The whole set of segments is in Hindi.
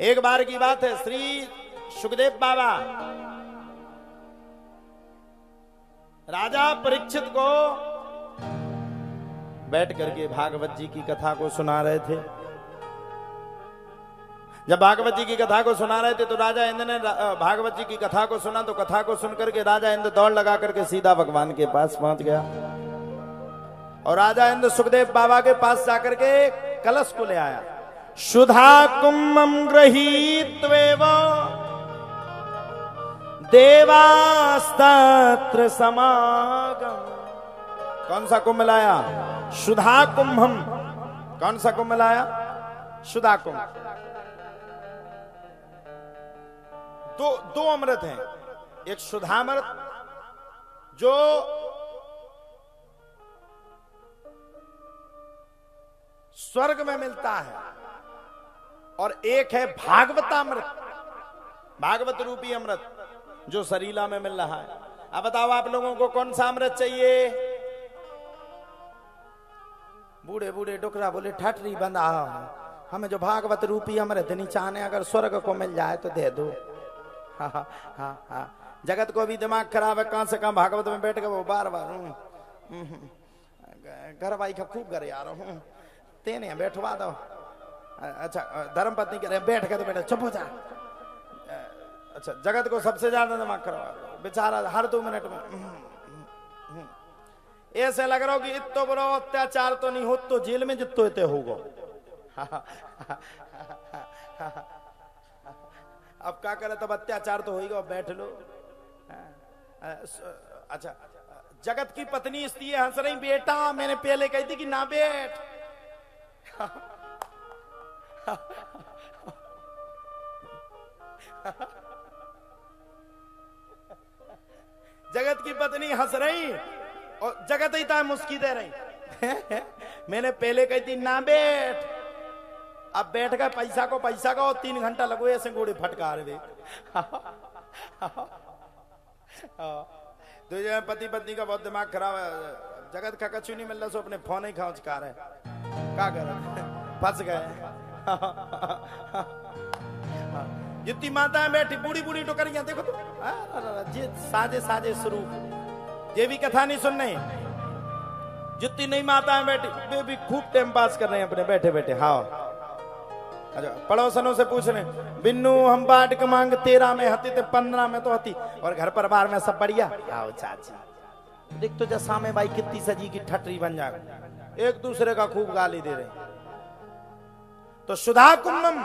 एक बार की बात है, श्री सुखदेव बाबा राजा परीक्षित को बैठ करके भागवत जी की कथा को सुना रहे थे। जब भागवत जी की कथा को सुना रहे थे तो राजा इंद्र ने भागवत जी की कथा को सुना, तो कथा को सुन करके राजा इंद्र दौड़ लगा करके सीधा भगवान के पास पहुंच गया और राजा इंद्र सुखदेव बाबा के पास जाकर के कलश को ले आया। सुधा कुम्भम गृहीत्वेव देवास्तत्र समागम। कौन सा कुंभ लाया? सुधा कुंभम। कौन सा कुंभ लाया? सुधा कुंभ। दो अमृत हैं, एक सुधामृत जो स्वर्ग में मिलता है और एक है भागवतामृत, भागवत रूपी अमृत जो सरीला में मिल रहा है। अब बताओ आप लोगों को कौन सा अमृत चाहिए? बूढ़े बूढ़े डुकरा बोले ठटरी बंधा हमें जो भागवत रूपी अमृत नहीं चाहने, अगर स्वर्ग को मिल जाए तो दे दो। हाँ। जगत को भी दिमाग खराब है, कहां से कहां भागवत में बैठ गए वो बार बार घर भाई का खूब घर यार हूँ तेने बैठवा दो। अच्छा धर्म पत्नी कह रहे बैठ के तो बैठे चुप हो जा। अच्छा जगत को सबसे ज्यादा दिमाग खराब बेचारा हर 2 मिनट में ऐसे लग रहा हो कि इतो बड़ो अत्याचार तो नहीं हो तो जेल में जितो इतने होगो। अब क्या करे तब अत्याचार तो होगा, बैठ लो। अच्छा जगत की पत्नी इसलिए हंस रही, बेटा मैंने पहले कही थी कि ना बैठ। जगत की पत्नी हंस रही और जगत ही था मुस्की दे रही। मैंने पहले कही थी ना बैठ, अब बैठ गए पैसा को और 3 घंटा लगो ऐसे गोड़े फटका रहे। तो पति पत्नी का बहुत दिमाग खराब है। जगत का कछु नहीं मिल रहा सो अपने फोन ही खाँच का रहे, क्या कर फंस गए। जितनी माताएं बैठी बूढ़ी बूढ़ी टोकरियां देखो तो साजे साजे स्वरूप, ये भी कथा नहीं सुन रहे। जितनी नई माताएं बैठी वे भी खूब टाइम पास कर रहे हैं अपने बैठे बैठे। हाँ अच्छा पड़ोसनों से पूछ रहे बिन्नू हम बाट के मांग 13 में हती थे 15 में तो हती और घर परिवार में सब बढ़िया। आओ चाची देख तो जैसा में भाई कितनी सजी की ठटरी बन जाए, एक दूसरे का खूब गाली दे रहे। तो सुधा कुंभम,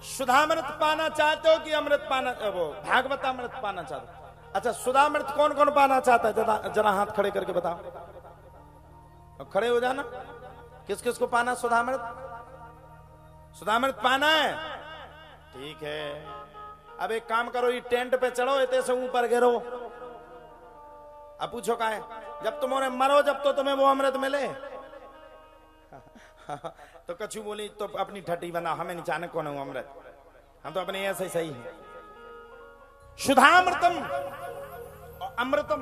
सुधामृत पाना चाहते हो कि अमृत पाना, वो भागवत अमृत पाना चाहते हो? अच्छा सुधामृत कौन कौन पाना चाहता है? जरा हाथ खड़े करके बताओ, खड़े हो जाना। किस किस को पाना सुधामृत? सुधामृत पाना है, ठीक है। अब एक काम करो, ये टेंट पे चढ़ो, इतने से ऊपर गिरो। अब पूछो का है जब तुम्हारे मरो जब तो तुम्हें वो अमृत मिले। तो कछु बोली तो अपनी ठटी बना, हमें नहीं जाने कौन है अमृत, हम तो अपने ऐसे ही सही है। सुधामृतम और अमृतम,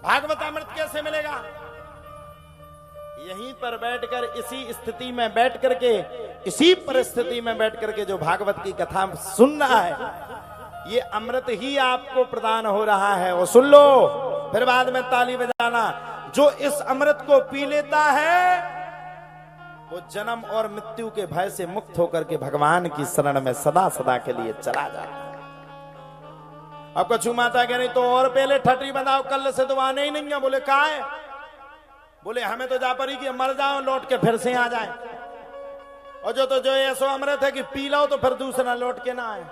भागवत अमृत कैसे मिलेगा? यहीं पर बैठकर इसी स्थिति में बैठ करके, इसी परिस्थिति में बैठ करके जो भागवत की कथा सुन रहा है, ये अमृत ही आपको प्रदान हो रहा है। वो सुन लो फिर बाद में ताली बजाना। जो इस अमृत को पी लेता है वो जन्म और मृत्यु के भय से मुक्त होकर के भगवान की शरण में सदा सदा के लिए चला जाता है। अब कछु माता कह रही तो और पहले ठटरी बनाओ, कल से तो आने ही नहीं है। बोले कहा है? बोले हमें तो जा पड़ी कि मर जाओ लौट के फिर से आ जाए, और जो तो जो ऐसा अमृत है कि पी लो तो फिर दूसरा लौट के ना आए।